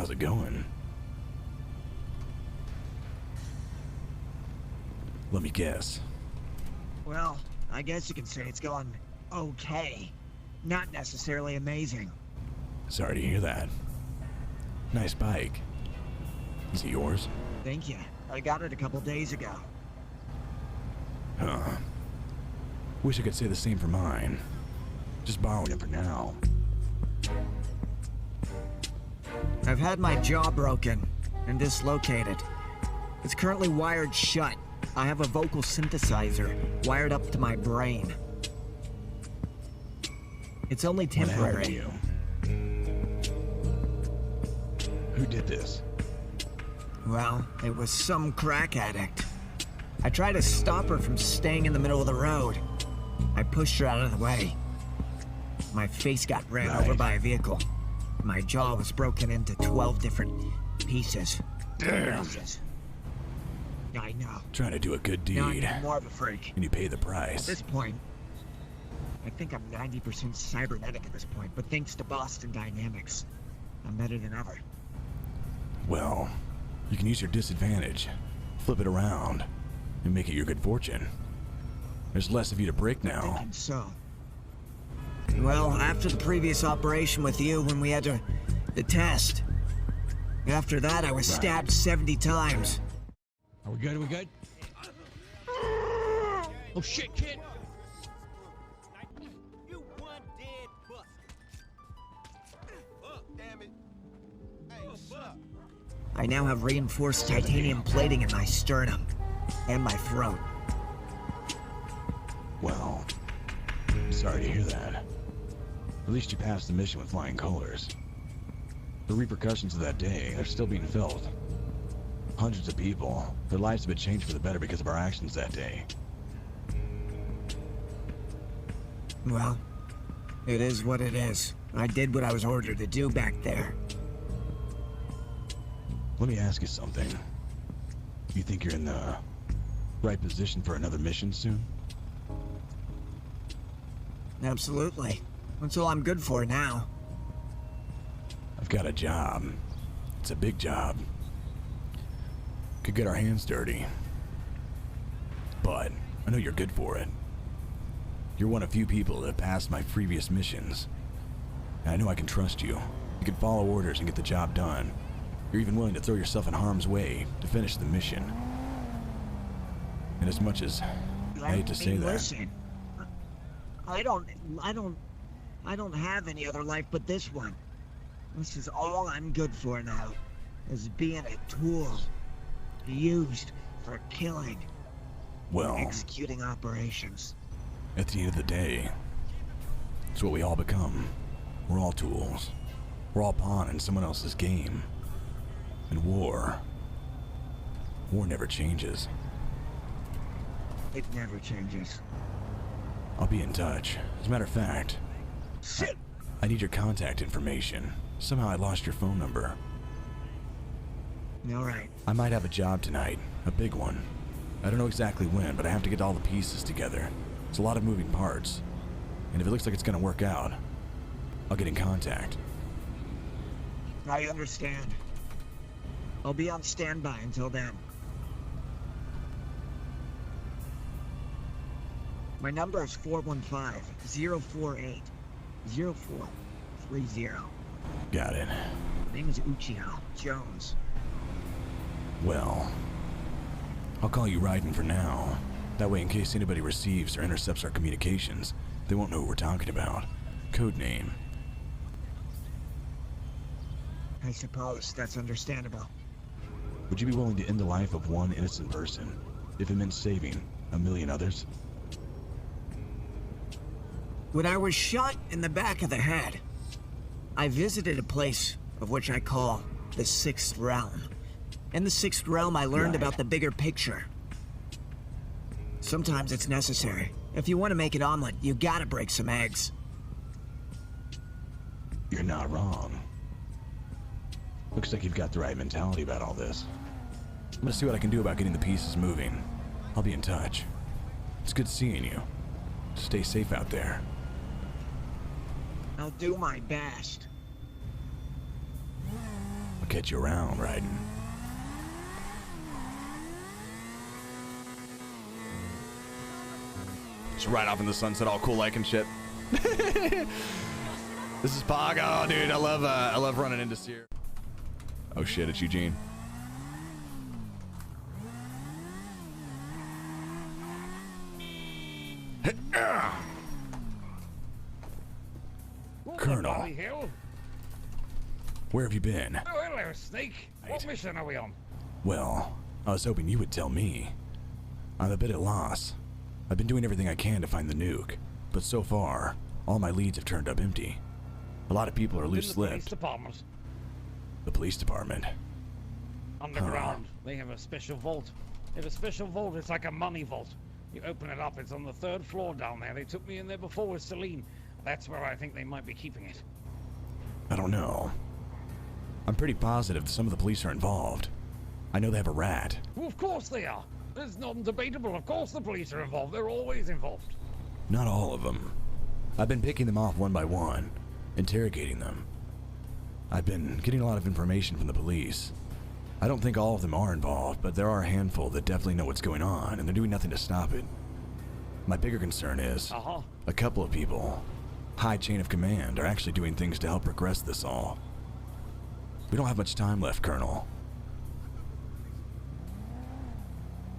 How's it going? Let me guess. Well, I guess you can say it's going okay. Not necessarily amazing. Sorry to hear that. Nice bike. Is it yours? Thank you. I got it a couple days ago. Huh. Wish I could say the same for mine. Just borrowing it for now. I've had my jaw broken and dislocated. It's currently wired shut. I have a vocal synthesizer wired up to my brain. It's only temporary. What happened to you? Who did this? Well, it was some crack addict. I tried to stop her from staying in the middle of the road. I pushed her out of the way. My face got ran over by a vehicle. My jaw was broken into 12 different pieces. Damn. I know. Trying to do a good deed. Now I'm more of a freak. And you pay the At price. this point, I think I'm 90% cybernetic at this point, but thanks to Boston Dynamics, I'm better than ever. Well, you can use your disadvantage, flip it around, and make it your good fortune. There's less of you to break now. Thinking so. Well, after the previous operation with you, when we had the test, after that I was stabbed 70 times. Are we good? Are we good? Oh shit, kid! You one dead bust. Fuck, damn it. Hey, fuck. I now have reinforced titanium plating in my sternum and my throat. Well, I'm sorry to hear that. At least you passed the mission with flying colors. The repercussions of that day are still being felt. Hundreds of people, their lives have been changed for the better because of our actions that day. Well, it is what it is. I did what I was ordered to do back there. Let me ask you something. You think you're in the right position for another mission soon? Absolutely. That's all I'm good for now. I've got a job. It's a big job. Could get our hands dirty. But I know you're good for it. You're one of few people that have passed my previous missions. And I know I can trust you. You can follow orders and get the job done. You're even willing to throw yourself in harm's way to finish the mission. And as much as I hate to say that, listen, I don't have any other life but this one. This is all I'm good for now, is being a tool used for killing, well, executing operations. at the end of the day, it's what we all become. We're all tools. We're all pawn in someone else's game. And war never changes. It never changes. I'll be in touch. As a matter of fact, Shit! I need your contact information. Somehow I lost your phone number. All right. I might have a job tonight, a big one. I don't know exactly when, but I have to get all the pieces together. It's a lot of moving parts. And if it looks like it's gonna work out, I'll get in contact. I understand. I'll be on standby until then. My number is 415-048-0430. Got it. My name is UCHIHA Jones. Well, I'll call you RAIDEN for now. That way, in case anybody receives or intercepts our communications, they won't know who we're talking about. Code name. I suppose that's understandable. Would you be willing to end the life of one innocent person if it meant saving a million others? When I was shot in the back of the head, I visited a place of which I call the Sixth Realm. In the Sixth Realm, I learned about the bigger picture. Sometimes it's necessary. If you want to make an omelet, you gotta break some eggs. You're not wrong. Looks like you've got the right mentality about all this. I'm gonna see what I can do about getting the pieces moving. I'll be in touch. It's good seeing you. Stay safe out there. I'll do my best. I'll catch you around, Raiden. Just ride off in the sunset, all cool like and shit. This is Pog. Oh, dude, I love running into Sear. Oh shit, it's Eugene. Colonel, where have you been? Oh, hello, Snake. What mission are we on? Well, I was hoping you would tell me. I'm a bit at loss. I've been doing everything I can to find the nuke, but so far, all my leads have turned up empty. A lot of people are In the police loose-lipped. department. The police department. Underground. They have a special vault. They have a special vault. It's like a money vault. You open it up. It's on the 3rd floor down there. They took me in there before with Celine. That's where I think they might be keeping it. I don't know. I'm pretty positive some of the police are involved. I know they have a rat. Well, of course they are. It's non-debatable. Of course the police are involved. They're always involved. Not all of them. I've been picking them off one by one, interrogating them. I've been getting a lot of information from the police. I don't think all of them are involved, but there are a handful that definitely know what's going on, and they're doing nothing to stop it. My bigger concern is, a couple of people, high chain of command, are actually doing things to help progress this all. We don't have much time left, Colonel.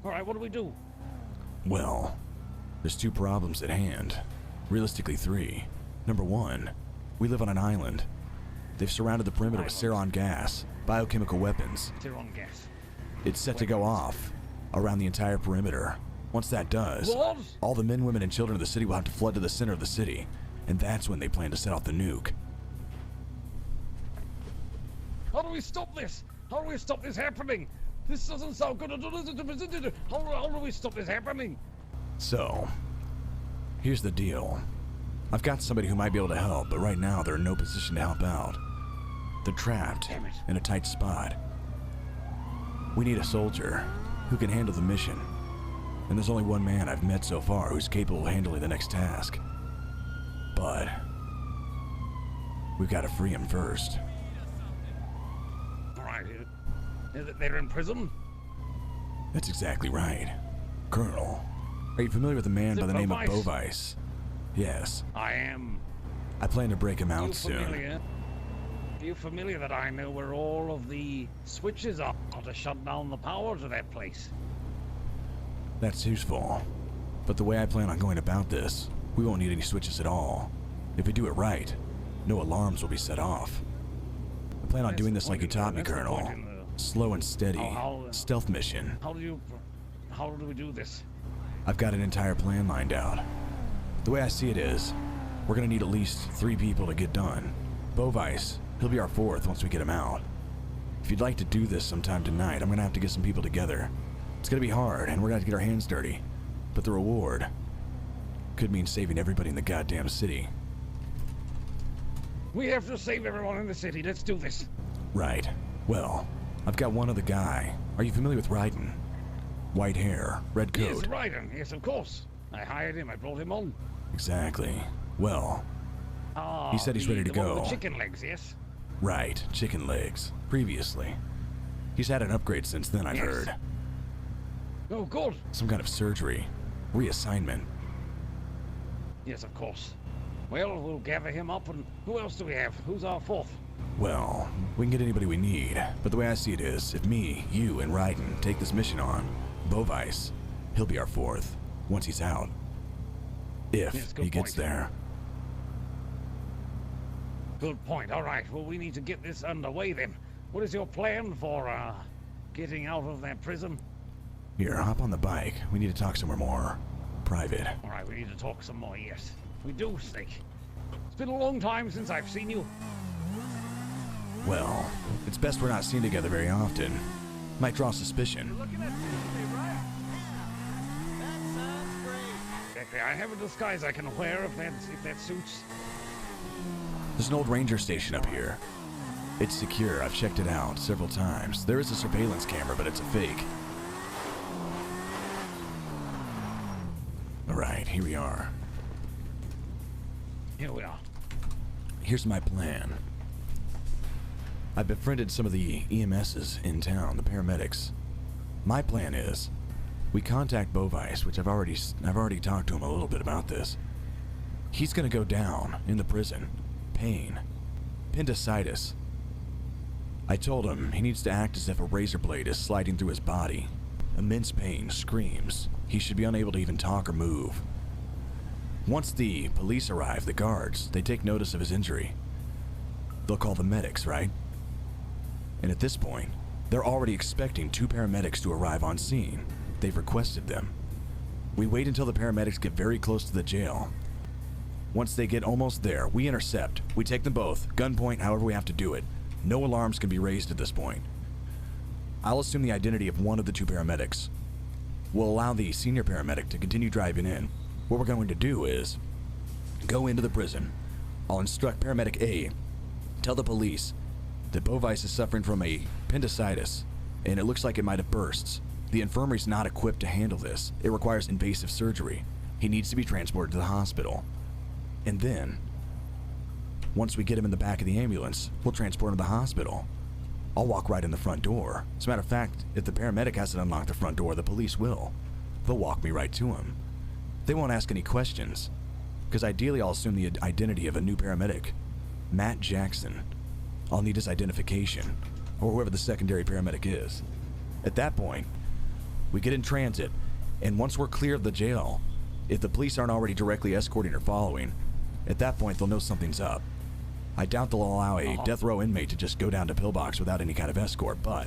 Alright, what do we do? Well, there's 2 problems at hand. Realistically 3. Number 1, we live on an island. They've surrounded the perimeter with sarin gas, biochemical weapons. Sarin gas. It's set to go off around the entire perimeter. Once that does, What? all the men, women, and children of the city will have to flood to the center of the city, and that's when they plan to set off the nuke. How do we stop this? How do we stop this happening? This doesn't sound good. How do we stop this happening? So, here's the deal. I've got somebody who might be able to help, but right now they're in no position to help out. They're trapped Damn it. in a tight spot. We need a soldier who can handle the mission. And there's only one man I've met so far who's capable of handling the next task. But we've got to free him first. Alright, they're in prison? That's exactly right. Colonel, are you familiar with a man Is it by the name of Bovice? Bovice? Yes. I am. I plan to break him Are you out soon. familiar? Are you familiar that I know where all of the switches are to shut down the power to that place? That's useful. But the way I plan on going about this, we won't need any switches at all. If we do it right, no alarms will be set off. I plan on That's doing the this like you point in- taught me, that's the Colonel. point in the- Slow and steady. How- Stealth mission. How do we do this? I've got an entire plan lined out. The way I see it is, we're gonna need at least 3 people to get done. Bovice, he'll be our 4th once we get him out. If you'd like to do this sometime tonight, I'm gonna have to get some people together. It's gonna be hard, and we're gonna have to get our hands dirty. But the reward could mean saving everybody in the goddamn city. We have to save everyone in the city. Let's do this. Right. Well, I've got one other guy. Are you familiar with Raiden? White hair, red coat. Yes, Raiden. Yes, of course. I hired him. I brought him on. Exactly. Well, Ah, he said he's ready to the one with go. the chicken legs, yes? Right, chicken legs. Previously. He's had an upgrade since then, I've Yes. heard. Oh, good. Some kind of surgery. Reassignment. Yes, of course. Well, we'll gather him up, and who else do we have? Who's our 4th? Well, we can get anybody we need, but the way I see it is, if me, you, and Raiden take this mission on, Bovice, he'll be our 4th, once he's out. If Yes, good he gets point. there. Good point. All right. Well, we need to get this underway then. What is your plan for getting out of that prison? Here, hop on the bike. We need to talk somewhere more private. All right, we need to talk some more. Yes, we do, Snake. It's been a long time since I've seen you. Well, it's best we're not seen together very often. Might draw suspicion. Looking at me, right? That sounds great. Exactly. I have a disguise I can wear if that suits. There's an old ranger station up here. It's secure. I've checked it out several times. There is a surveillance camera, but it's a fake. Alright, here we are. Here we are. Here's my plan. I've befriended some of the EMSs in town, the paramedics. My plan is, we contact Bovice, which I've already talked to him a little bit about this. He's gonna go down in the prison. Pain. Appendicitis. I told him he needs to act as if a razor blade is sliding through his body. Immense pain, screams. He should be unable to even talk or move. Once the police arrive, the guards, they take notice of his injury. They'll call the medics, right? And at this point, they're already expecting 2 paramedics to arrive on scene. They've requested them. We wait until the paramedics get very close to the jail. Once they get almost there, we intercept. We take them both, gunpoint, however we have to do it. No alarms can be raised at this point. I'll assume the identity of one of the 2 paramedics. We'll allow the senior paramedic to continue driving in. What we're going to do is go into the prison. I'll instruct paramedic A, tell the police that Bovice is suffering from appendicitis, and it looks like it might have bursts. The infirmary's not equipped to handle this. It requires invasive surgery. He needs to be transported to the hospital. And then, once we get him in the back of the ambulance, we'll transport him to the hospital. I'll walk right in the front door. As a matter of fact, if the paramedic hasn't unlocked the front door, the police will. They'll walk me right to him. They won't ask any questions, because ideally I'll assume the identity of a new paramedic. Matt Jackson. I'll need his identification, or whoever the secondary paramedic is. At that point, we get in transit, and once we're clear of the jail, if the police aren't already directly escorting or following, at that point they'll know something's up. I doubt they'll allow a death row inmate to just go down to Pillbox without any kind of escort, but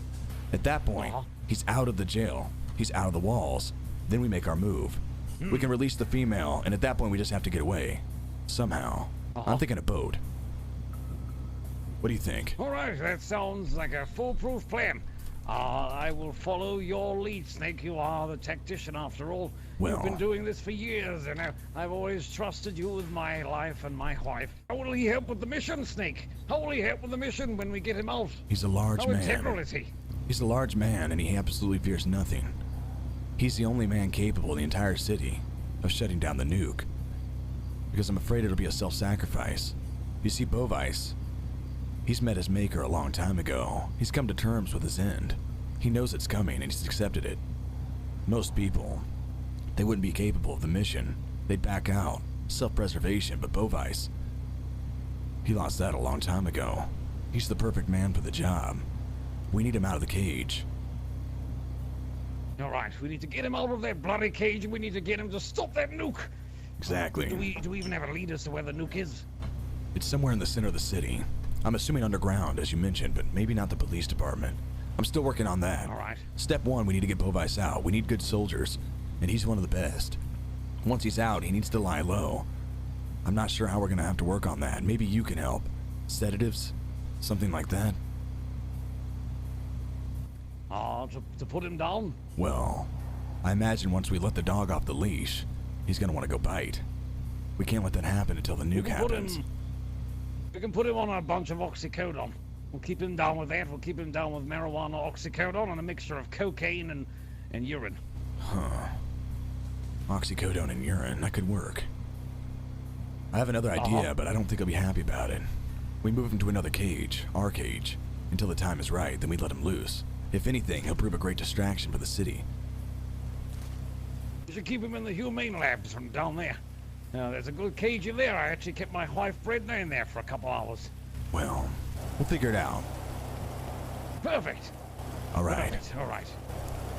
at that point, he's out of the jail, he's out of the walls, then we make our move. We can release the female, and at that point we just have to get away. Somehow. I'm thinking a boat. What do you think? Alright, that sounds like a foolproof plan. I will follow your lead, Snake. You are the tactician after all. Well, you've been doing this for years, and I've always trusted you with my life and my wife. How will he help with the mission, Snake? How will he help with the mission when we get him out? He's a large man. How integral is he? He's a large man, and he absolutely fears nothing. He's the only man capable in the entire city of shutting down the nuke. Because I'm afraid it'll be a self-sacrifice. You see, Bovice, he's met his maker a long time ago. He's come to terms with his end. He knows it's coming, and he's accepted it. Most people, they wouldn't be capable of the mission. They'd back out. Self-preservation, but Bovice, he lost that a long time ago. He's the perfect man for the job. We need him out of the cage. Alright, we need to get him out of that bloody cage, and we need to get him to stop that nuke. Exactly. Do we even have a lead as to where the nuke is? It's somewhere in the center of the city. I'm assuming underground, as you mentioned, but maybe not the police department. I'm still working on that. Alright. Step 1, we need to get Bovice out. We need good soldiers, and he's one of the best. Once he's out, he needs to lie low. I'm not sure how we're gonna have to work on that. Maybe you can help. Sedatives? Something like that? To put him down? Well, I imagine once we let the dog off the leash, he's gonna want to go bite. We can't let that happen until the nuke happens. We can put him on a bunch of oxycodone. We'll keep him down with that. We'll keep him down with marijuana, oxycodone, and a mixture of cocaine and urine. Huh. Oxycodone and urine, that could work. I have another idea, but I don't think he'll be happy about it. We move him to another cage, our cage, until the time is right, then we let him loose. If anything, he'll prove a great distraction for the city. We should keep him in the humane labs from down there. There's a good cage in there. I actually kept my wife Bredna in there for a couple hours. Well, we'll figure it out. Perfect. All right. Perfect. All right.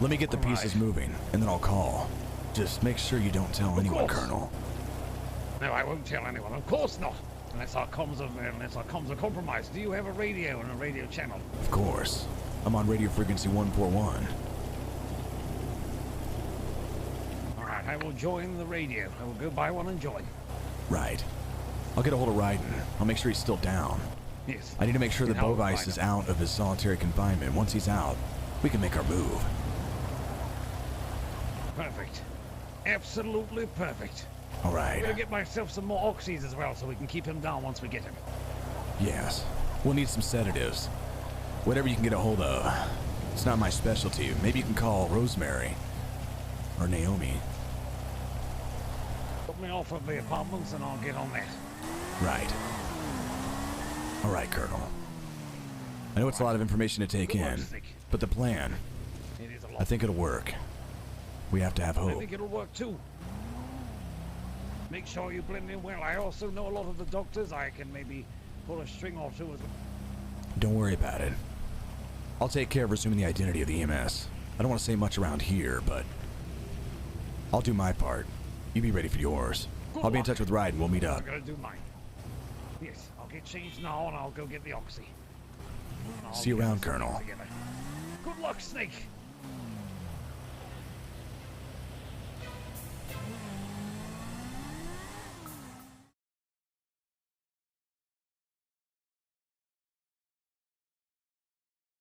Let me get the pieces moving, and then I'll call. Just make sure you don't tell anyone, Colonel. No, I won't tell anyone. Of course not. Unless our comms are compromised. Do you have a radio and a radio channel? Of course. I'm on radio frequency 141. Alright, I will join the radio. I will go buy one and join. Right. I'll get a hold of Raiden. I'll make sure he's still down. Yes. I need to make sure that Bovice is out of his solitary confinement. Once he's out, we can make our move. Perfect. Absolutely perfect. Alright. I'm gonna get myself some more oxys as well so we can keep him down once we get him. Yes. We'll need some sedatives. Whatever you can get a hold of. It's not my specialty. Maybe you can call Rosemary. Or Naomi. Put me off of the apartments and I'll get on that. Right. Alright, Colonel. I know it's a lot of information to take Good luck, in, Snake. but the plan, It is a lot. I think it'll work. We have to have I hope. think it'll work too. Make sure you blend in well. I also know a lot of the doctors. I can maybe pull a string or two as well. Don't worry about it. I'll take care of resuming the identity of the EMS. I don't want to say much around here, but I'll do my part. You be ready for yours. Good I'll be in luck. touch with Raiden. We'll meet I'm up. gonna do mine. Yes, I'll get changed now and I'll go get the oxy. And I'll See you get around, us Colonel. together. Good luck, Snake.